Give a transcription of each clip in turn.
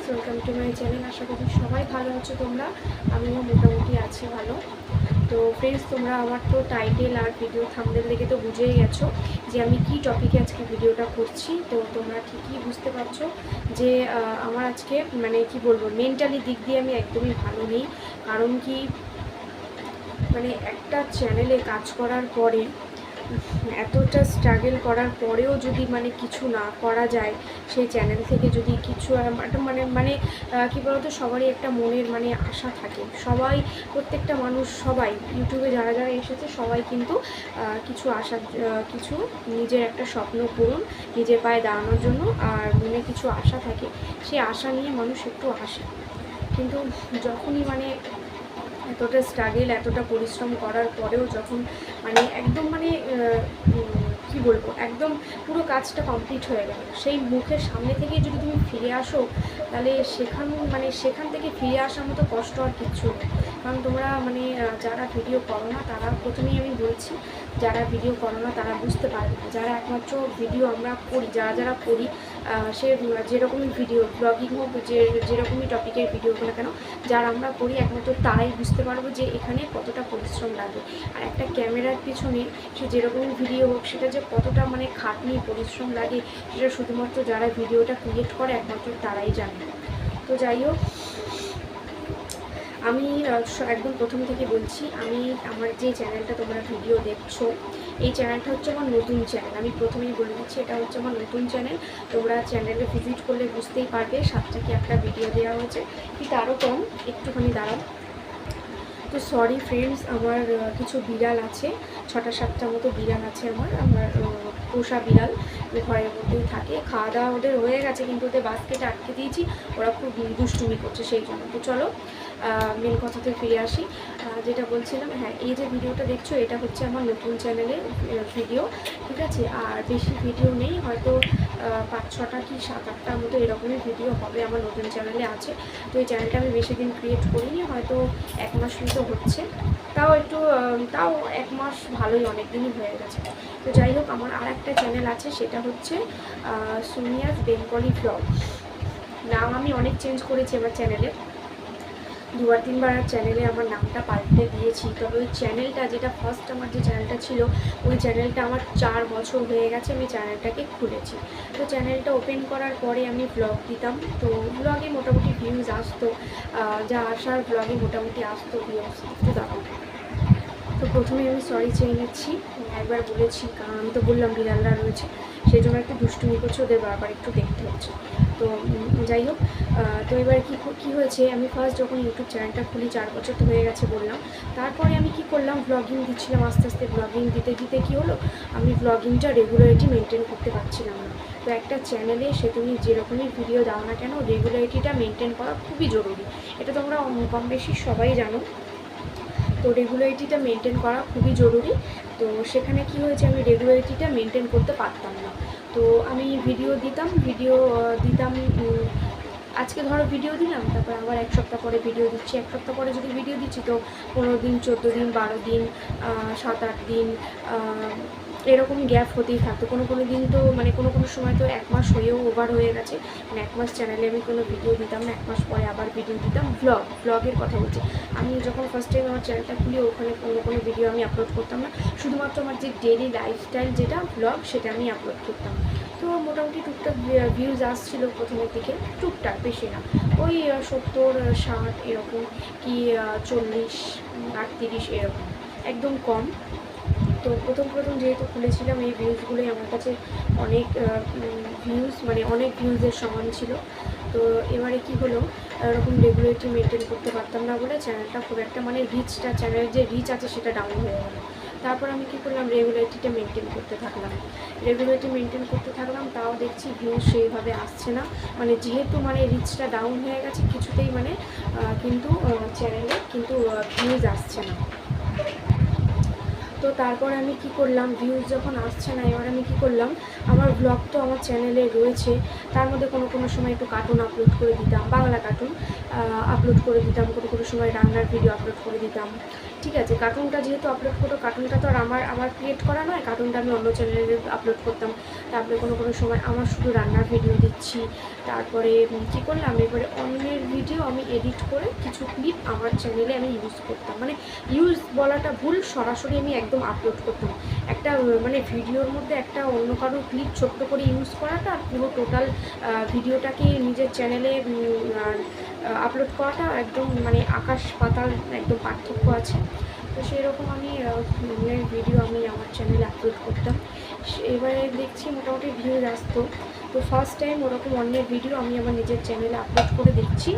Welcome to my channel. আশা করি সবাই ভালো আছো তোমরা, আমিও মোটামুটি আছি ভালো। তো ফ্রেন্ডস, তোমরা আমার তো টাইটেল আর ভিডিও থাম্বনেল দেখে তো বুঝেই গেছো যে আমি কি টপিকে আজকে ভিডিওটা করছি। তো তোমরা ঠিকই বুঝতে পারছো যে আমার আজকে মানে কি বলবো, মেন্টালি দিক দিয়ে আমি একদমই ভালো নেই। কারণ কি, মানে একটা চ্যানেলে কাজ করার পরে, এতটা স্ট্রাগল করার পরেও যদি মানে কিছু না করা যায়, সেই চ্যানেল থেকে যদি কিছু একটা মানে মানে কী বলতো, সবারই একটা মনের মানে আশা থাকে। সবাই, প্রত্যেকটা মানুষ, সবাই ইউটিউবে যারা যারা এসেছে সবাই কিন্তু কিছু আশা, কিছু নিজের একটা স্বপ্ন পূরণ, নিজের পায়ে দাঁড়ানোর জন্য আর মনে কিছু আশা থাকে, সেই আশা নিয়ে মানুষ একটু আসে। কিন্তু যখনই মানে এতটা স্ট্রাগল, এতটা পরিশ্রম করার পরেও যখন মানে একদম মানে কী বলবো, একদম পুরো কাজটা কমপ্লিট হয়ে গেল, সেই মুখের সামনে থেকেই যদি তুমি ফিরে আসো, তাহলে সেখান থেকে ফিরে আসার মতো কষ্ট আর কিচ্ছু নেই। কারণ তোমরা মানে যারা ভিডিও করো না, তারা, প্রথমেই আমি বলছি, যারা ভিডিও করো না তারা বুঝতে পারবে না। যারা একমাত্র ভিডিও আমরা করি, যারা করি, সে যেরকমই ভিডিও, ব্লগিং হোক, যেরকমই টপিকের ভিডিও হোক না কেন, যারা আমরা করি একমাত্র তারাই বুঝতে পারবো যে এখানে কতটা পরিশ্রম লাগে। আর একটা ক্যামেরার পিছনে সে যেরকমই ভিডিও হোক, সেটা যে কতটা মানে খাটনি, পরিশ্রম লাগে, সেটা শুধুমাত্র যারা ভিডিওটা ক্রিয়েট করে একমাত্র তারাই জানে। তো যাই হোক, আমি একদম প্রথম থেকে বলছি, আমার যে চ্যানেলটা তোমরা ভিডিও দেখছো, এই চ্যানেলটা হচ্ছে আমার নতুন চ্যানেল। আমি প্রথমেই বলে দিচ্ছি, এটা হচ্ছে আমার নতুন চ্যানেল। তোমরা চ্যানেলে ভিজিট করলে বুঝতেই পারবে, 7টা কি একটা ভিডিও দেওয়া হয়েছে, কিন্তু আরও কম, একটুখানি দাঁড়াও। তো সরি ফ্রেন্ডস, আমার কিছু বিড়াল আছে, 6টা-7টা মতো বিড়াল আছে আমার পোষা বিড়াল, ঘরের মধ্যেই থাকে। খাওয়া দাওয়া ওদের হয়ে গেছে, কিন্তু ওদের বাস্কেটে আটকে দিয়েছি, ওরা খুব দুষ্টুমি করছে, সেই জন্য। তো চলো মেন কথাতে ফিরে আসি। যেটা বলছিলাম, হ্যাঁ, এই যে ভিডিওটা দেখছো, এটা হচ্ছে আমার নতুন চ্যানেলের ভিডিও, ঠিক আছে? আর বেশি ভিডিও নেই, হয়তো 5-6টা কি 7-8টার মতো এরকমই ভিডিও হবে আমার নতুন চ্যানেলে আছে। তো এই চ্যানেলটা আমি বেশি দিন ক্রিয়েট করিনি, হয়তো 1 মাস মতো হচ্ছে, তাও 1 মাস ভালোই, অনেক দিনই হয়ে গেছে। তো যাই হোক, আমার আর একটা চ্যানেল আছে, সেটা হচ্ছে সোনিয়াস বেঙ্গলি ব্লগ। নাম আমি অনেক চেঞ্জ করেছি আমার চ্যানেলে, 2-3বার চ্যানেলে আমার নামটা পাল্টে দিয়েছি। তবে ওই চ্যানেলটা, যেটা ফার্স্ট আমার যে চ্যানেলটা ছিল, ওই চ্যানেলটা আমার 4 বছর হয়ে গেছে আমি চ্যানেলটাকে খুলেছি। তো চ্যানেলটা ওপেন করার পরে আমি ব্লগ দিতাম, তো ব্লগে মোটামুটি ভিউজ আসতো, যা আসার ব্লগে মোটামুটি আসতো ভিউজ, একটু দাঁড়াও। তো প্রথমে আমি সরি চেয়ে নিচ্ছি, একবার বলেছি, কারণ আমি তো বললাম বিড়ালরা রয়েছে, সেই জন্য একটু দুষ্টুমি করছে, ওদের বারবার একটু দেখতে হচ্ছে। তো যাই হোক, তো এবার কী হয়েছে, আমি ফার্স্ট যখন ইউটিউব চ্যানেলটা খুলি, 4 বছর তো হয়ে গেছে বললাম, তারপরে আমি কি করলাম, ব্লগিং দিচ্ছিলাম, আস্তে আস্তে ব্লগিং দিতে দিতে কী হলো, আমি ব্লগিংটা রেগুলারিটি মেনটেন করতে পারছিলাম না। তো একটা চ্যানেলে সে তুমি যেরকমই ভিডিও দাও না কেন, রেগুলারিটিটা মেনটেন করা খুবই জরুরি, এটা তোমরা কম বেশি সবাই জানো। তো রেগুলারিটিটা মেনটেন করা খুবই জরুরি। তো সেখানে কি হয়েছে, আমি রেগুলারিটিটা মেনটেন করতে পারতাম না। তো আমি ভিডিও দিতাম, আজকে ধরো ভিডিও দিলাম, তারপর আবার 1 সপ্তাহ পরে ভিডিও দিচ্ছি, 1 সপ্তাহ পরে যদি ভিডিও দিচ্ছি, তো 15 দিন, 14 দিন, 12 দিন, 7-8 দিন, এরকম গ্যাপ হতেই থাকতো। কোনো দিন তো মানে কোনো সময় তো 1 মাস হয়েও ওভার হয়ে গেছে, মানে 1 মাস চ্যানেলে আমি কোনো ভিডিও দিতাম না, 1 মাস পরে আবার ভিডিও দিতাম। ব্লগের কথা বলছি, আমি যখন ফার্স্ট টাইম আমার চ্যানেলটা খুলি, ওখানে কোনো ভিডিও আমি আপলোড করতাম না, শুধুমাত্র আমার যে ডেইলি লাইফস্টাইল যেটা ব্লগ, সেটা আমি আপলোড করতাম। তো মোটামুটি টুকটাক ভিউজ আসছিল প্রথমের দিকে, টুকটাক, বেশি না, ওই 70-60 এরকম, কি 40-38 এরকম, একদম কম। তো প্রথম যেহেতু খুলেছিলাম, এই ভিউজগুলোই আমার কাছে অনেক ভিউজ, মানে অনেক ভিউজের সমান ছিল। তো এবারে কি হলো, এরকম রেগুলারিটি মেনটেন করতে পারতাম না বলে চ্যানেলটা খুব একটা মানে চ্যানেলের যে রিচ আছে সেটা ডাউন হয়ে গেল। তারপর আমি কী করলাম, রেগুলারিটিটা মেনটেন করতে থাকলাম, তাও দেখছি ভিউজ সেইভাবে আসছে না, মানে যেহেতু মানে রিচটা ডাউন হয়ে গেছে কিছুতেই, মানে কিন্তু চ্যানেলে কিন্তু ভিউজ আসছে না। তো তারপর আমি কি করলাম, ভিউজ যখন আসছে না, এবার আমি কি করলাম, আমার ব্লগ তো আমার চ্যানেলে রয়েছে, তার মধ্যে কোনো সময় একটু কার্টুন আপলোড করে দিতাম, বাংলা কার্টুন আপলোড করে দিতাম, কোনো সময় রান্নার ভিডিও আপলোড করে দিতাম, ঠিক আছে, কার্টুনটা যেহেতু আপলোড করতো, কার্টুনটা তো আর আমার ক্রিয়েট করা নয়, কার্টুনটা আমি অন্য চ্যানেলে আপলোড করতাম। তারপরে কোনো সময় আমার শুধু রান্নার ভিডিও দিচ্ছি। তারপরে কী করলাম, এবারে অন্যের ভিডিও আমি এডিট করে কিছু ক্লিপ আমার চ্যানেলে আমি ইউজ করতাম, মানে ইউজ বলাটা ভুল, সরাসরি আমি একদম আপলোড করতাম। একটা মানে ভিডিওর মধ্যে একটা অন্য কারোর ক্লিপ ছোট্ট করে ইউজ করাটা আর পুরো টোটাল ভিডিওটাকে নিজের চ্যানেলে আপলোড করাটা একদম মানে আকাশ পাতাল একদম পার্থক্য আছে। তো সেরকম আমি অন্যের ভিডিও আমি আমার চ্যানেলে আপলোড করতাম। এবারে দেখছি মোটামুটি ভিউজ আসতো। তো ফার্স্ট টাইম ওরকম অন্যের ভিডিও আমি আমার নিজের চ্যানেলে আপলোড করে দেখছি,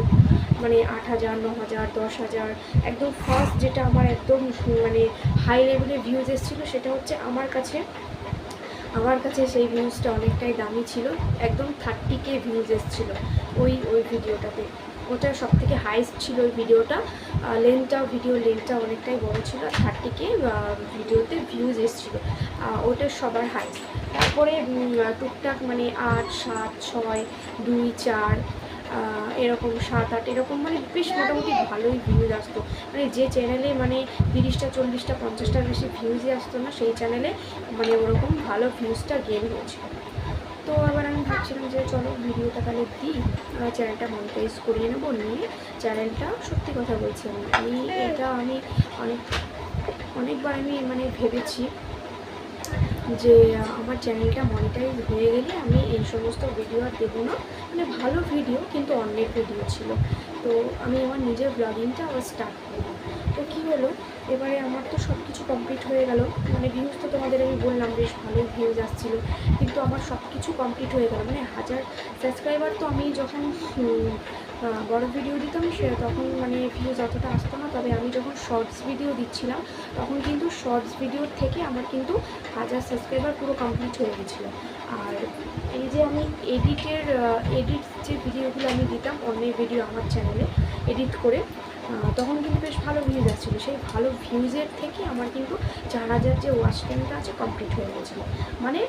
মানে 8,000, 9,000, 10,000। একদম ফার্স্ট যেটা আমার একদম মানে হাই লেভেলে ভিউজ এসেছিলো সেটা হচ্ছে আমার কাছে সেই ভিউজটা অনেকটাই দামি ছিল। একদম 30K ভিউজ এসেছিলো ওই ভিডিওটাতে। ওটা সব থেকে হাইস্ট ছিল ওই ভিডিওটা। ভিডিও লেন্থটা অনেকটাই বড় ছিল। 30K ভিডিওতে ভিউজ এসেছিলো, ওটা সবার হাইস্ট। তারপরে টুকটাক মানে 8, 7, 6, 2, 4 এরকম 7, 8 এরকম মানে বেশ মোটামুটি ভালোই ভিউজ আসতো। মানে যে চ্যানেলে মানে 30টা, 40টা, 50টার বেশি ভিউজই আসতো না, সেই চ্যানেলে মানে ওরকম ভালো ভিউজটা গেন হয়েছিল। তো আবার আমি ভাবছিলাম যে চলো ভিডিওটা তাহলে দিই, চ্যানেলটা মনিটাইজ করিয়ে নেবো। নিয়ে চ্যানেলটা, সত্যি কথা বলছি আমি এটা আমি অনেকবার আমি মানে ভেবেছি যে আমার চ্যানেলটা মনিটাইজ হয়ে গেলে আমি এই সমস্ত ভিডিও আর দেবো না, মানে ভালো ভিডিও কিন্তু অন্যের ভিডিও ছিল। তো আমি আমার নিজের ব্লগিংটা আবার স্টার্ট করবো। তো কী হলো, এবারে আমার তো সব কিছু কমপ্লিট হয়ে গেল, মানে ভিউজ তো তোমাদের আমি বললাম বেশ ভালোই ভিউজ আসছিলো, কিন্তু আমার সব কিছু কমপ্লিট হয়ে গেল। মানে 1000 সাবস্ক্রাইবার তো আমি যখন বড় ভিডিও দিতাম তখন মানে ভিউজ অতটা আসতো না। তবে আমি যখন শর্টস ভিডিও দিচ্ছিলাম তখন কিন্তু শর্টস ভিডিওর থেকে আমার কিন্তু 1000 সাবস্ক্রাইবার পুরো কমপ্লিট হয়ে গেছিলো। আর এই যে আমি এডিট যে ভিডিওগুলো আমি দিতাম অন্যের ভিডিও আমার চ্যানেলে এডিট করে, তখন কিন্তু বেশ ভালো ভিউজ আসছিলো। সেই ভালো ভিউজের থেকে আমার কিন্তু 4000 যে ওয়াচ টাইমটা আছে কমপ্লিট হয়ে গেছিলো। মানে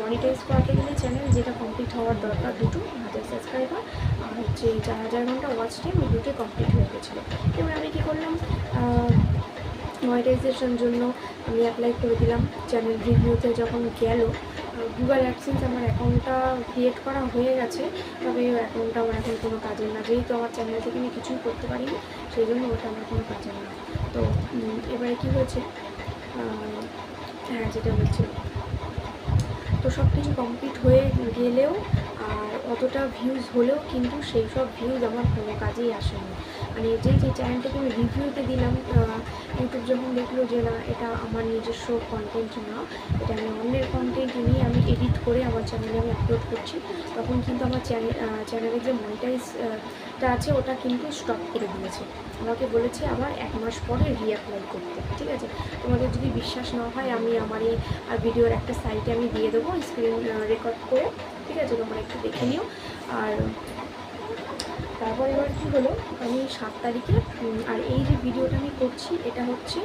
মনিটাইজ করাতে গেলে চ্যানেল যেটা কমপ্লিট হওয়ার দরকার, 1000 সাবস্ক্রাইবার আর হচ্ছে 4000 ঘন্টা ওয়াচ টাইম, ওই দুটোই কমপ্লিট হয়ে গেছিলো। এবার আমি কী করলাম, মনিটাইজেশন জন্য আমি অ্যাপ্লাই করে দিলাম। চ্যানেল রিভিউতে যখন গেল, গুগল অ্যাডসেন্স আমার অ্যাকাউন্টটা ক্রিয়েট করা হয়ে গেছে, তবে ওই অ্যাকাউন্টটা আমার এখন কোনো কাজের না, যেহেতু আমার চ্যানেল থেকে আমি কিছুই করতে পারিনি, সেই জন্য ওটা আমার কোনো কাজের না। তো এবারে কী হয়েছে, হ্যাঁ যেটা বলছিলাম, তো সব কিছু কমপ্লিট হয়ে গেলেও আর অতটা ভিউজ হলেও কিন্তু সেই সব ভিউজ আমার কোনো কাজেই আসেনি। মানে যে চ্যানেলটাকে আমি রিভিউতে দিলাম, ইউটিউব যখন দেখলো যে না এটা আমার নিজস্ব কন্টেন্ট না, এটা আমি অন্যের কন্টেন্ট নিয়ে আমি এডিট করে আমার চ্যানেলে আমি আপলোড করছি, তখন কিন্তু আমার চ্যানেলের যে মনিটাইজটা আছে ওটা কিন্তু স্টপ করে দিয়েছে। আমাকে বলেছে আবার 1 মাস পরে রিঅ্যাপ্লাই করতে। ঠিক আছে, তোমাদের যদি বিশ্বাস না হয় আমি আমার এই ভিডিওর একটা সাইটে আমি দিয়ে দেবো স্ক্রিন রেকর্ড করে, ঠিক আছে, তোমরা একটু দেখে নিও। আর তারপর এবার কী হলো, আমি 7 তারিখে, আর এই যে ভিডিওটা আমি করছি এটা হচ্ছে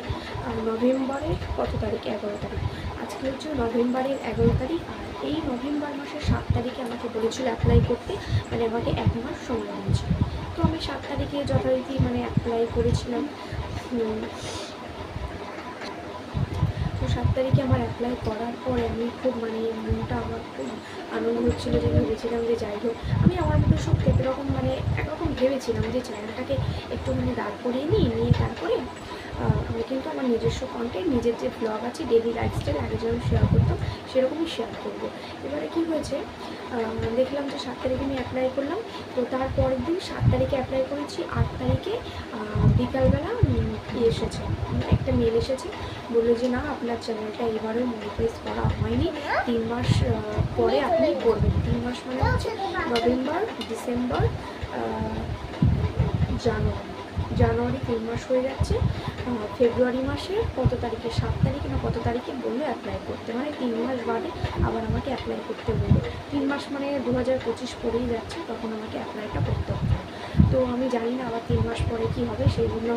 নভেম্বরের কত তারিখ, 11 তারিখ। আজকে হচ্ছে নভেম্বরের 11 তারিখ। আর এই নভেম্বর মাসের 7 তারিখে আমাকে বলেছিল অ্যাপ্লাই করতে, মানে আমাকে 1 মাস সময় দিয়েছিল। তো আমি 7 তারিখে যথারীতি মানে অ্যাপ্লাই করেছিলাম। তো 7 তারিখে আমার অ্যাপ্লাই করার পরে আমি খুব মানে মনটা আমার খুব আনন্দ হচ্ছিলো, যে ভেবেছিলাম যে যাই হোক আমি আমার মধ্যে সব একরকম মানে একরকম ভেবেছিলাম যে চ্যানেলটাকে একটু মানে দাঁড় করিয়ে নিয়ে তারপরে আমি কিন্তু আমার নিজস্ব কন্টেন্ট, নিজের যে ব্লগ আছে ডেইলি লাইফস্টাইল আগে যেমন শেয়ার করতাম সেরকমই শেয়ার করবো। এবারে কী হয়েছে, দেখলাম যে 7 তারিখে আমি অ্যাপ্লাই করলাম। তো তারপরের দিন 7 তারিখে অ্যাপ্লাই করেছি, 8 তারিখে বিকালবেলা এসেছে, একটা মেল এসেছে, বললো যে না আপনার চ্যানেলটা এবারেও মনিটাইজ করা হয়নি, 3 মাস পরে আপনি করবেন। 3 মাস মানে হচ্ছে নভেম্বর, ডিসেম্বর, জানুয়ারি 3 মাস হয়ে যাচ্ছে। ফেব্রুয়ারি মাসে কত তারিখে, 7 তারিখে না কত তারিখে বললো অ্যাপ্লাই করতে, মানে 3 মাস বাদে আবার আমাকে অ্যাপ্লাই করতে বললো। 3 মাস মানে 2025 পরেই যাচ্ছে, তখন আমাকে অ্যাপ্লাইটা করতে হবে। তো আমি জানি না আবার 3 মাস পরে কী হবে, সেই জন্য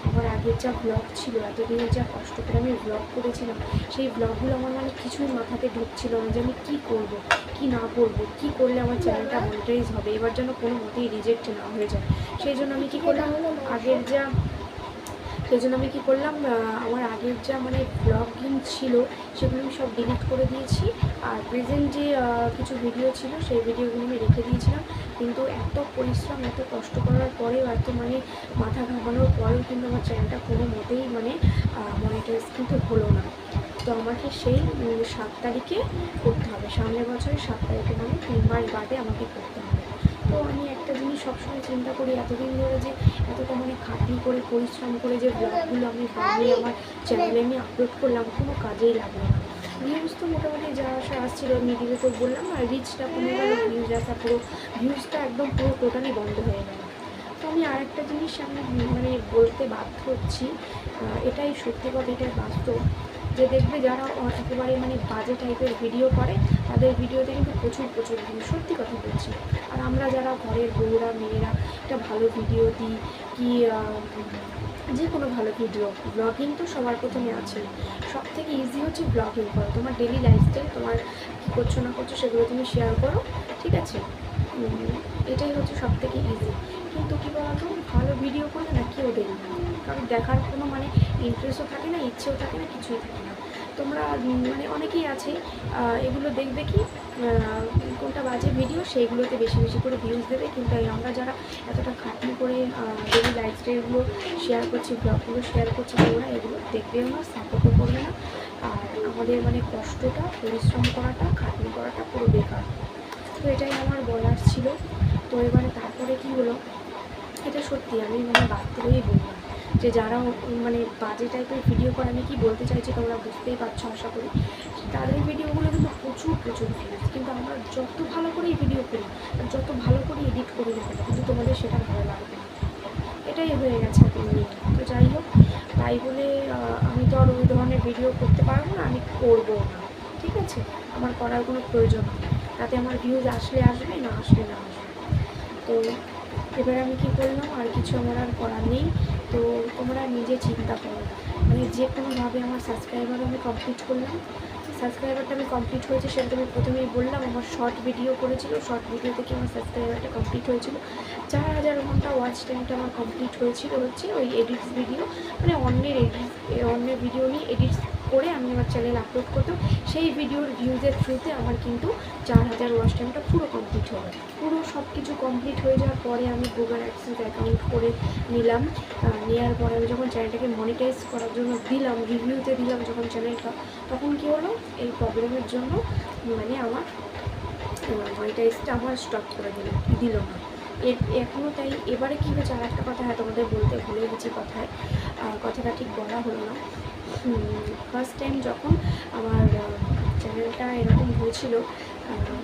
আমার আগের যা ব্লগ ছিল, এতদিনের যা কষ্ট করে আমি ব্লগ করেছিলাম, সেই ব্লগগুলো আমার মানে কিছুই মাথাতে ঢুকছিল না যে আমি কী করবো কী না করবো, কী করলে আমার চ্যানেলটা মনিটাইজ হবে, এবার যেন কোনো মতেই রিজেক্ট না হয়ে যায়। সেই জন্য আমি কী করলাম, আগের যা সেই জন্য আমি কী করলাম, আমার আগের যা মানে ব্লগিং ছিল সেগুলো আমি সব ডিলিট করে দিয়েছি, আর প্রেজেন্ট যে কিছু ভিডিও ছিল সেই ভিডিওগুলো আমি রেখে দিয়েছিলাম। কিন্তু এত পরিশ্রম, এত কষ্ট করার পরেও, এত মানে মাথা ঘামানোর পরেও কিন্তু আমার চ্যানেলটা কোনো মতেই মানে মনিটাইজ কিন্তু হলো না। তো আমাকে সেই 7 তারিখে করতে হবে, সামনের বছরের 7 তারিখে, মানে 3 মাস বাদে আমাকে করতে হবে। তো আমি একটা জিনিস সবসময় চিন্তা করি, এতদিন ধরে যে এতটা মানে খাটনি করে পরিশ্রম করে যে ব্লগগুলো আমি বানিয়ে আমার চ্যানেলে আমি আপলোড করলাম, কোনো কাজেই লাগলো না। ভিউজ তো মোটামুটি যা আসা আসছিলো, মিডিলে তো বললাম, আর রিচটা কমে গেলো, ভিউজ আসা পুরো, ভিউজটা একদম পুরো টোটালি বন্ধ হয়ে গেল। তো আমি আরেকটা জিনিস আমি মানে বলতে বাধ্য হচ্ছি, এটাই সত্যি কথা, এটাই বাস্তব, যে দেখবে যারা একেবারে মানে বাজে টাইপের ভিডিও করে তাদের ভিডিওতে কিন্তু প্রচুর ভিউ, সত্যি কথা বলছি। আর আমরা যারা ঘরের বউরা মেয়েরা একটা ভালো ভিডিও দিই, কি যে কোনো ভালো ভিডিও, ব্লগিং তো সবার প্রথমে আছে। সব থেকে ইজি হচ্ছে ব্লগিং করো, তোমার ডেলি লাইফস্টাইল, তোমার কী করছো না করছো সেগুলো তুমি শেয়ার করো, ঠিক আছে? এটাই হচ্ছে সব থেকে ইজি। কিন্তু কী বলতো, ভালো ভিডিও করলে না কেউ দেখবে না, কারণ দেখার কোনো মানে ইন্টারেস্টও থাকে না, ইচ্ছেও থাকে না, কিছুই থাকে না। তোমরা মানে অনেকেই আছে এগুলো দেখবে কি কোনটা বাজে ভিডিও সেইগুলোতে বেশি বেশি করে ভিউজ দেবে, কিন্তু আমরা যারা এতটা খাটনি করে ডেলি লাইফস্টাইলগুলো শেয়ার করছি, ব্লগগুলো শেয়ার করছি, তোমরা এগুলো দেখবেও না, সাপোর্টও করবে না, আর আমাদের মানে কষ্টটা, পরিশ্রম করাটা, খাটনি করাটা পুরো বেকার। তো এটাই আমার বলার ছিল। তো এবারে তারপরে কি হলো, এটা সত্যি আমি মানে বাধ্য হয়েই বললাম যে যারা মানে বাজে টাইপের ভিডিও করে, আমি কি বলতে চাইছি তোমরা বুঝতেই পারছো আশা করি, তাদের ভিডিওগুলো কিন্তু প্রচুর ভিউজ, কিন্তু আমরা যত ভালো করেই ভিডিও করি আর যত ভালো করে এডিট করি না কেন, কিন্তু তোমাদের সেটা ভালো লাগবে না, এটাই হয়ে গেছে এখন নিয়ে। তো যাই হোক, তাই বলে আমি তো আর ওই ধরনের ভিডিও করতে পারবো না, আমি করবো না, ঠিক আছে? আমার করার কোনো প্রয়োজন নেই, তাতে আমার ভিউজ আসলে আসবে, না আসলে না আসবে। তো এবার আমি কী করলাম, আর কিছু আমার আর করার নেই। তো তোমরা নিজে চিন্তা করো, মানে যে কোনোভাবে আমার সাবস্ক্রাইবারও আমি কমপ্লিট করলাম, সাবস্ক্রাইবারটা আমি কমপ্লিট হয়েছে সেটা আমি প্রথমেই বললাম, আমার শর্ট ভিডিও করেছিল, শর্ট ভিডিও থেকে আমার সাবস্ক্রাইবারটা কমপ্লিট হয়েছিল, 4000 ঘন্টা ওয়াচ টাইমটা আমার কমপ্লিট হয়েছিল হচ্ছে ওই এডিটস ভিডিও, মানে অন্যের ভিডিও নিয়ে এডিটস করে আমি আমার চ্যানেল আপলোড করতাম, সেই ভিডিওর ভিউজের থ্রুতে আমার কিন্তু 4000 ওয়াচ টাইমটা পুরো কমপ্লিট হবে। পুরো সব কিছু কমপ্লিট হয়ে যাওয়ার পরে আমি গুগল অ্যাডসেন্স অ্যাকাউন্ট করে নিলাম, নেওয়ার পরে আমি যখন চ্যানেলটাকে মনিটাইজ করার জন্য দিলাম, রিভিউতে দিলাম যখন চ্যানেলটা, তখন কী হলো, এই প্রবলেমের জন্য মানে আমার মনিটাইজটা আমার স্টপ করে দিল না এখনও। তাই এবারে কী হয়েছে, আর একটা কথা, হ্যাঁ তোমাদের বলতে ভুলে গেছি কথাটা ঠিক বলা হলো না। ফার্স্ট টাইম যখন আমার চ্যানেলটা এরকম হয়েছিল,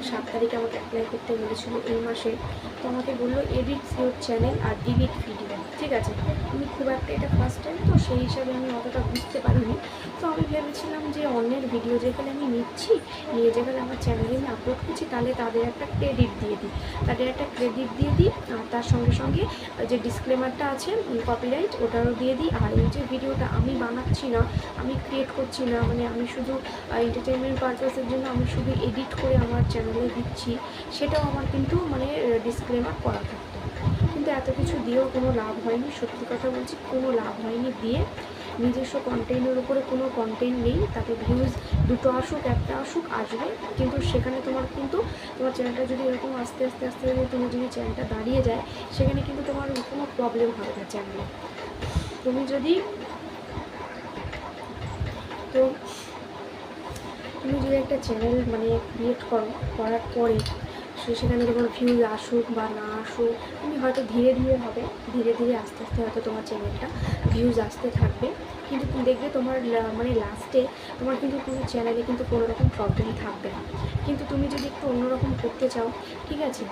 7 তারিখে আমাকে অ্যাপ্লাই করতে বলেছিল এই মাসে, তো আমাকে বললো এডিট ইউর চ্যানেল আর ডিলিট ভিডিও, ঠিক আছে? আমি খুব একটা, এটা ফার্স্ট টাইম তো সেই হিসাবে আমি অতটা বুঝতে পারিনি। তো আমি ভেবেছিলাম যে অন্যের ভিডিও যেখানে আমি নিচ্ছি, নিয়ে যেখানে আমার চ্যানেলে আমি আপলোড করছি, তাহলে তাদের একটা ক্রেডিট দিয়ে দিই, আর তার সঙ্গে সঙ্গে যে ডিসক্লেমারটা আছে কপিরাইট, ওটারও দিয়ে দিই। আর এই যে ভিডিওটা আমি বানাচ্ছি না, আমি ক্রিয়েট করছি না, মানে আমি শুধু এন্টারটেনমেন্ট পারপাসের জন্য আমি শুধু এডিট করে আমার চ্যানেলে দিচ্ছি, সেটাও আমার কিন্তু মানে ডিসক্লেমার করা থাকতো। কিন্তু এত কিছু দিয়েও কোনো লাভ হয়নি, সত্যি কথা বলছি, কোনো লাভ হয়নি দিয়ে। নিজস্ব কন্টেন্টের উপরে কোনো কন্টেন্ট নেই, তাতে ভিউজ দুটো আসুক একটা আসুক আসবে, কিন্তু সেখানে তোমার চ্যানেলটা যদি এরকম আস্তে আস্তে তুমি যদি চ্যানেলটা দাঁড়িয়ে যায়, সেখানে কিন্তু তোমার কোনো প্রবলেম হবে না চ্যানেলে। তুমি যদি একটা চ্যানেল মানে ক্রিয়েট করার পরে সেখানে তোমার ভিউজ আসুক বা না আসুক, তুমি হয়তো ধীরে ধীরে আস্তে আস্তে হয়তো তোমার চ্যানেলটা ভিউজ আসতে থাকবে, কিন্তু তুমি দেখবে তোমার মানে লাস্টে তোমার কিন্তু কোনো চ্যানেলে কিন্তু কোনো রকম প্রবলেম থাকবে না। কিন্তু তুমি যদি একটু অন্যরকম করতে চাও, ঠিক আছে,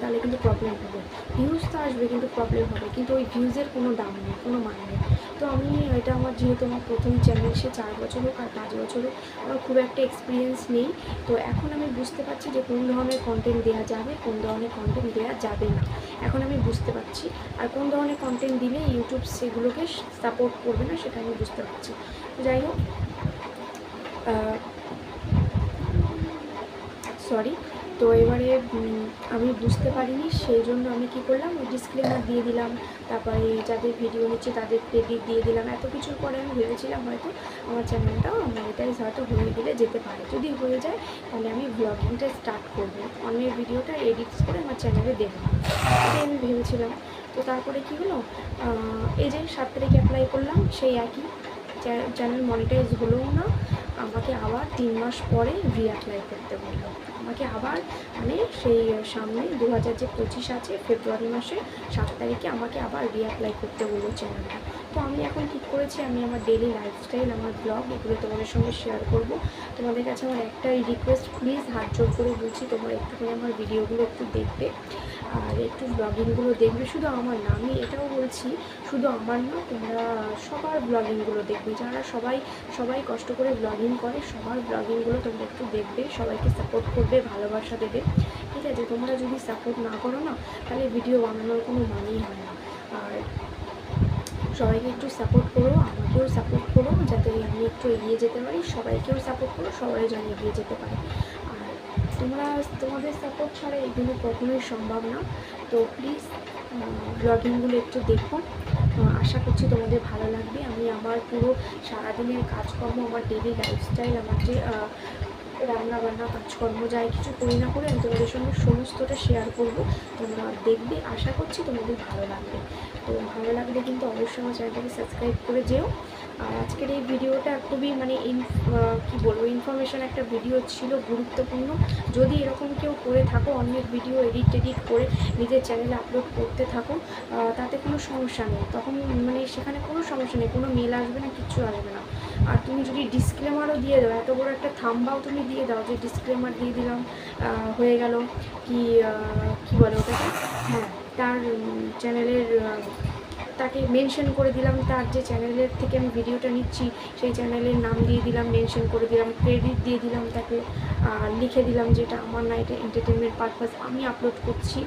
তাহলে কিন্তু প্রবলেম হবে, ভিউজ তো আসবে কিন্তু প্রবলেম হবে, কিন্তু ওই ভিউজের কোনো দাম নেই, কোনো মানে নেই। তো আমি এটা আমার যেহেতু আমার প্রথম চ্যানেল, সে 4 বছর হোক আর 5 বছর হোক, আমার খুব একটা এক্সপিরিয়েন্স নেই। তো এখন আমি বুঝতে পারছি যে কোন ধরনের কন্টেন্ট দেওয়া যাবে, কোন ধরনের কন্টেন্ট দেওয়া যাবে না, এখন আমি বুঝতে পারছি। আর কোন ধরনের কন্টেন্ট দিলে ইউটিউব সেগুলোকে সাপোর্ট করবে না, সেটা আমি বুঝতে পারছি। যাই হোক, সরি। তো তো এবারে আমি বুঝতে পারিনি, সেই জন্য আমি কি করলাম, ডিসক্লেমার দিয়ে দিলাম, তারপরে যাদের ভিডিও নিচ্ছে তাদের ক্রেডিট দিয়ে দিলাম। এত কিছুর পরে আমি ভেবেছিলাম হয়তো আমার চ্যানেলটাও মনিটাইজ হয়তো হয়ে গেলে যেতে পারে। যদি হয়ে যায় তাহলে আমি ব্লগিংটা স্টার্ট করবো, অন্যের ভিডিওটা এডিট করে আমার চ্যানেলে দেবো, এটাই আমি ভেবেছিলাম। তো তারপরে কি হলো, এই যে 7 তারিখে অ্যাপ্লাই করলাম, সেই একই চ্যানেল মনিটাইজ হলেও না, আমাকে আবার 3 মাস পরে রিঅ্যাপ্লাই করতে বললো। আমাকে আবার মানে সেই সামনে 2025 আছে ফেব্রুয়ারি মাসে 7 তারিখে আমাকে আবার রিঅ্যাপ্লাই করতে বললো চ্যানেলটা। তো আমি এখন ঠিক করেছি আমি আমার ডেলি লাইফস্টাইল, আমার ব্লগ, এগুলো তোমাদের সঙ্গে শেয়ার করব। তোমাদের কাছে আমার একটাই রিকোয়েস্ট, প্লিজ হাত জোর করে বলছি, তোমরা একটুখানি আমার ভিডিওগুলো একটু দেখবে আর একটু ব্লগিংগুলো দেখবে। শুধু আমার না, আমি এটাও বলছি শুধু আমার না, তোমরা সবার ব্লগিংগুলো দেখবে, যারা সবাই কষ্ট করে ব্লগিং করে, সবার ব্লগিংগুলো তোমরা একটু দেখবে, সবাইকে সাপোর্ট করবে, ভালোবাসা দেবে, ঠিক আছে? তোমরা যদি সাপোর্ট না করো না, তাহলে ভিডিও বানানোর কোনো মানেই হয় না। আর সবাইকে একটু সাপোর্ট করো, আমাকেও সাপোর্ট করো, যাতে আমি একটু এগিয়ে যেতে পারি। সবাইকেও সাপোর্ট করো, সবাই যেন এগিয়ে যেতে পারে। আর তোমাদের সাপোর্ট ছাড়া এগুলো কখনোই সম্ভব না। তো প্লিজ ব্লগিংগুলো একটু দেখো, আশা করছি তোমাদের ভালো লাগবে। আমি আমার পুরো সারাদিনের কাজকর্ম, আমার ডেলি লাইফস্টাইল, আমার যে রান্নাবান্না কাজকর্ম যাই কিছু করি না করে আমি তোমাদের সঙ্গে সমস্তটা শেয়ার করব, তোমরা দেখবে, আশা করছি তোমাদের ভালো লাগবে। তো ভালো লাগলে কিন্তু অবশ্যই আমার চ্যানেলটাকে সাবস্ক্রাইব করে যেও। আর আজকের এই ভিডিওটা খুবই মানে কী বলবো, ইনফরমেশন একটা ভিডিও ছিল, গুরুত্বপূর্ণ। যদি এরকম কেউ করে থাকো, অন্যের ভিডিও এডিট করে নিজের চ্যানেলে আপলোড করতে থাকো, তাতে কোনো সমস্যা নেই, তখন মানে সেখানে কোনো সমস্যা নেই, কোনো মেল আসবে না, কিচ্ছু আসবে না। আর তুমি যদি ডিসক্লেমারও দিয়ে দাও, এত বড় একটা থাম্বাও তুমি দিয়ে দাও যে ডিসক্লেমার দিয়ে দিলাম, হয়ে গেল, কি বলে ওটাকে, হ্যাঁ, তার চ্যানেলের তাকে মেনশন করে দিলাম, তার যে চ্যানেলের থেকে আমি ভিডিওটা নিচ্ছি সেই চ্যানেলের নাম দিয়ে দিলাম, মেনশন করে দিলাম, ক্রেডিট দিয়ে দিলাম তাকে, লিখে দিলাম যেটা আমার না, এটা এন্টারটেনমেন্ট পারপাস আমি আপলোড করছি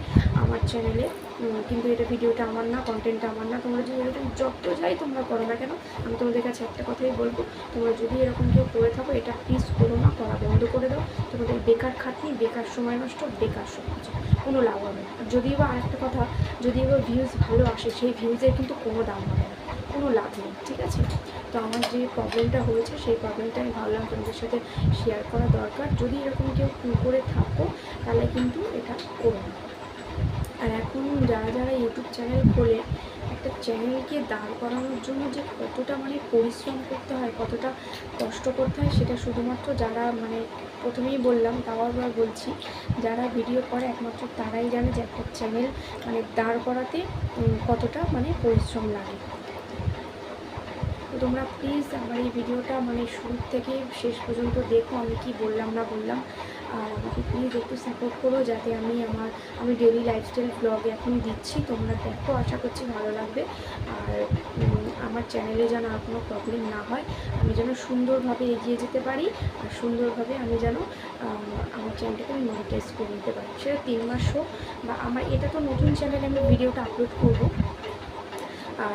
আমার চ্যানেলে, কিন্তু এটা ভিডিওটা আমার না, কন্টেন্টটা আমার না। তোমরা যদি এরকম যত যাই তোমরা করো না কেন, আমি তোমাদের কাছে একটা কথাই বলবো, তোমরা যদি এরকম কেউ করে থাকো, এটা প্লিজ করো না, করা বন্ধ করে দাও। তোমাদের বেকার খাটনি, বেকার সময় নষ্ট, বেকার সব কিছু, কোনো লাভ হবে না। যদিও বা আরেকটা কথা, যদিও বা ভিউজ ভালো আসে, সেই ভিউজের কিন্তু কোনো দাম হবে না, কোনো লাভ নেই, ঠিক আছে? তো আমার যে প্রবলেমটা হয়েছে সেই প্রবলেমটা আমি ভাবলাম তোমাদের সাথে শেয়ার করা দরকার। যদি এরকম কেউ করে থাকো তাহলে কিন্তু এটা করো না। আর এখন যারা ইউটিউব চ্যানেল খোলে, একটা চ্যানেলকে দাঁড় করানোর জন্য যে কতটা মানে পরিশ্রম করতে হয়, কতটা কষ্ট করতে হয়, সেটা শুধুমাত্র যারা মানে প্রথমেই বললাম, তাও আবার বলছি, যারা ভিডিও করে একমাত্র তারাই জানে যে একটা চ্যানেল মানে দাঁড় করাতে কতটা মানে পরিশ্রম লাগে। তো তোমরা প্লিজ আমার এই ভিডিওটা মানে শুরু থেকে শেষ পর্যন্ত দেখো, আমি কি বললাম না বললাম। আর আমাকে প্লিজ একটু সাপোর্ট করো, যাতে আমি ডেলি লাইফস্টাইল ব্লগ এখন দিচ্ছি, তোমরা দেখো, আশা করছি ভালো লাগবে। আর আমার চ্যানেলে যেন আর কোনো প্রবলেম না হয়, আমি যেন সুন্দরভাবে এগিয়ে যেতে পারি, আর সুন্দরভাবে আমি যেন আমার চ্যানেলটাকে আমি মনিটাইজ করে নিতে পারি। সেটা 3 মাস হোক, বা আমার এটা তো নতুন চ্যানেলে আমি ভিডিওটা আপলোড করবো। আর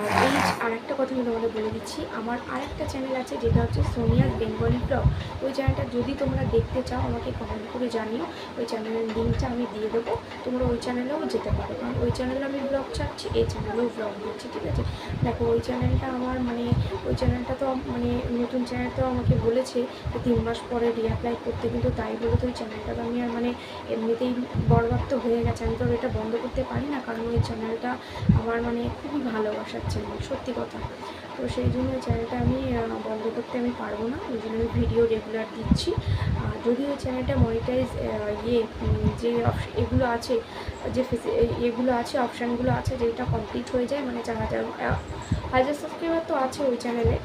আরেকটা কথা আমি তোমাদের বলে দিচ্ছি, আমার আরেকটা চ্যানেল আছে যেটা হচ্ছে সোনিয়াস বেঙ্গলি ব্লগ। ওই চ্যানেলটা যদি তোমরা দেখতে চাও আমাকে কমেন্ট করে জানিও, ওই চ্যানেলের লিঙ্কটা আমি দিয়ে দেবো, তোমরা ওই চ্যানেলেও যেতে পারো, কারণ ওই চ্যানেলে আমি ব্লগ ছাড়ছি, এই চ্যানেলেও ব্লগ দিচ্ছি, ঠিক আছে? দেখো ওই চ্যানেলটা আমার মানে ওই চ্যানেলটা তো মানে নতুন চ্যানেল তো আমাকে বলেছে যে 3 মাস পরে রিঅ্যাপ্লাই করতে, কিন্তু তাই বলে তো ওই চ্যানেলটা তো আমি আর মানে এমনিতেই বরবাদ তো হয়ে গেছে, আমি তো এটা বন্ধ করতে পারি না, কারণ ওই চ্যানেলটা আমার মানে খুবই ভালোবাসার চ্যানেল, সত্যি কথা। তো সেই জন্য ওই চ্যানেলটা আমি বন্ধ করতে আমি পারবো না, ওই জন্য আমি ভিডিও রেগুলার দিচ্ছি। আর যদি ওই চ্যানেলটা মনিটাইজ যে এগুলো আছে, যে এগুলো আছে, অপশানগুলো আছে, যেটা কমপ্লিট হয়ে যায়, মানে 4,000 সাবস্ক্রাইবার তো আছে ওই চ্যানেলে,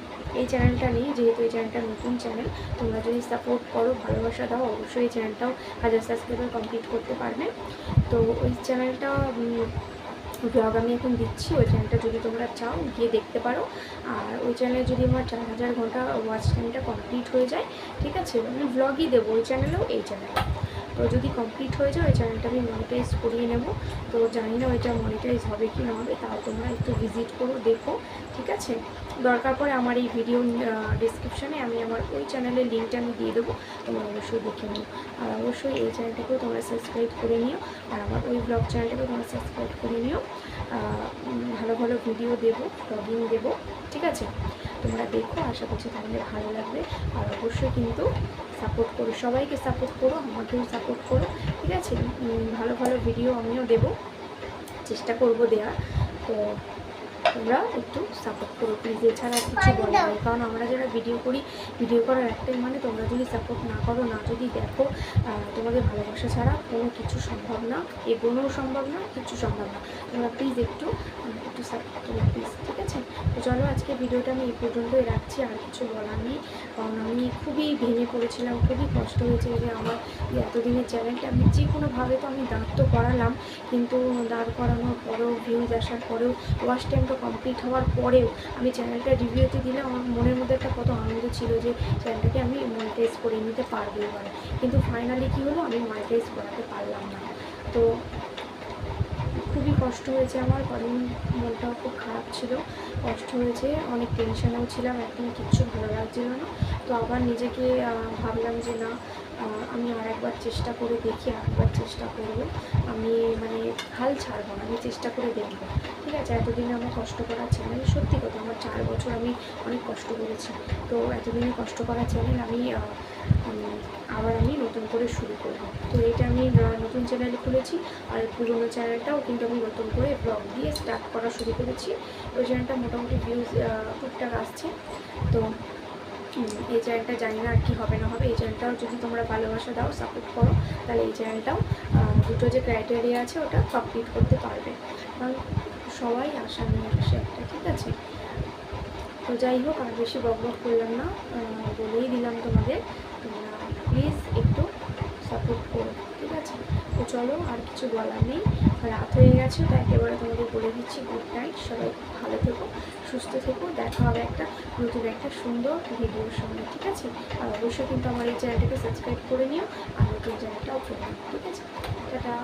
এই চ্যানেলটা নেই, যেহেতু এই চ্যানেলটা নতুন চ্যানেল। তোমরা যদি সাপোর্ট করো, ভালোবাসা দাও, অবশ্যই এই চ্যানেলটাও 1000 সাবস্ক্রাইবার কমপ্লিট করতে পারবে। তো ওই চ্যানেলটা ব্লগ আমি এখন দিচ্ছি, ওই চ্যানেলটা যদি তোমরা চাও গিয়ে দেখতে পারো। আর ওই চ্যানেলে যদি আমার 4,000 ঘন্টা ওয়াচ টাইমটা কমপ্লিট হয়ে যায়, ঠিক আছে, আমি ব্লগই দেবো ওই চ্যানেলেও, এই চ্যানেলে। তো যদি কমপ্লিট হয়ে যায় ওই চ্যানেলটা আমি মনিটাইজ করিয়ে নেব। তো জানি না ওইটা মনিটাইজ হবে কি না হবে, তাও তোমরা একটু ভিজিট করো, দেখো, ঠিক আছে। দরকার পড়ে আমার এই ভিডিও ডিসক্রিপশানে আমি আমার ওই চ্যানেলের লিঙ্কটা আমি দিয়ে দেবো, তোমরা অবশ্যই দেখে নিও। আর অবশ্যই এই চ্যানেলটাকেও তোমরা সাবস্ক্রাইব করে নিও, আর আমার ওই ব্লগ চ্যানেলটাকেও তোমরা সাবস্ক্রাইব করে নিও। ভালো ভালো ভিডিও দেবো, ব্লগিং দেবো, ঠিক আছে। তোমরা দেখো, আশা করছি তোমাদের ভালো লাগবে। আর অবশ্যই কিন্তু সাপোর্ট করো, সবাইকে সাপোর্ট করো, আমাকেও সাপোর্ট করো, ঠিক আছে। ভালো ভালো ভিডিও আমিও দেবো, চেষ্টা করব দেওয়ার। তো তোমরা একটু সাপোর্ট করো প্লিজ, এছাড়া কিছু বলার নেই। কারণ আমরা যারা ভিডিও করি, ভিডিও করার একটাই মানে তোমরা যদি সাপোর্ট না করো, না যদি দেখো, তোমাদের ভালোবাসা ছাড়া কোনো কিছু সম্ভব না, এগোনোও সম্ভব না, কিছু সম্ভব না। তোমরা প্লিজ একটু সাপোর্ট করো প্লিজ, ঠিক আছে। তো চলো আজকে ভিডিওটা আমি এই পর্যন্তই রাখছি, আর কিছু বলার নেই। কারণ আমি খুবই ভেঙে পড়েছিলাম, খুবই কষ্ট হয়েছে যে আমার এতদিনের চ্যানেলটা আমি যে কোনোভাবে তো আমি দাঁড় তো করালাম, কিন্তু দাঁড় করানোর পরেও, ভিউজ আসার পরেও, ওয়াচ টাইমটা কমপ্লিট হওয়ার পরেও আমি চ্যানেলটা রিভিউতে দিলে আমার মনের মধ্যে একটা কত আনন্দ ছিল যে চ্যানেলটাকে আমি মনিটাইজ করে নিতে পারবো এবারে। কিন্তু ফাইনালি কী হলো, আমি মনিটাইজ করাতে পারলাম না। তো খুবই কষ্ট হয়েছে আমার, কারণ মনটাও খুব খারাপ ছিল, কষ্ট হয়েছে, অনেক টেনশনেও ছিলাম, একদম কিচ্ছু ভালো লাগছিল না। তো আবার নিজেকে ভাবলাম যে না, আমি আর একবার চেষ্টা করে দেখি, আরেকবার চেষ্টা করবো, আমি মানে হাল ছাড়বো না, আমি চেষ্টা করে দেখবো, ঠিক আছে। এতদিনে আমার কষ্ট করা চ্যানেল, সত্যি কথা, আমার 4 বছর আমি অনেক কষ্ট করেছি। তো এতদিনে কষ্ট করা চ্যানেল আমি আবার আমি নতুন করে শুরু করব। তো এটা আমি নতুন চ্যানেল খুলেছি, আর পুরোনো চ্যানেলটাও কিন্তু আমি নতুন করে ব্লগ দিয়ে স্টার্ট করা শুরু করেছি। ওই চ্যানেলটা মোটামুটি ভিউজ টুকটাক আসছে। তো এই চ্যানেলটা জানি না আর কি হবে না হবে, এই চ্যানেলটাও যদি তোমরা ভালোবাসা দাও, সাপোর্ট করো, তাহলে এই চ্যানেলটাও দুটো যে ক্রাইটেরিয়া আছে ওটা কমপ্লিট করতে পারবে। কারণ সবাই আশা নিয়ে আসে একটা, ঠিক আছে। তো যাই হোক, আর বেশি বকবক করলাম না, বলেই দিলাম তোমাদের, তোমরা প্লিজ একটু সাপোর্ট করো, ঠিক আছে। তো চলো, আর কিছু বলার নেই, রাত হয়ে গেছে, তো একেবারে তোমাদের বলে দিচ্ছি গুড নাইট। সবাই ভালো থেকো, সুস্থ থেকো, দেখা হবে একটা নতুন একটা সুন্দর ভিডিওর সঙ্গে, ঠিক আছে। আর অবশ্যই কিন্তু আমার এই চ্যানেলটাকে সাবস্ক্রাইব করে নিও, আর নতুন চ্যানেলটাও করে নিও, ঠিক আছে। টাটা।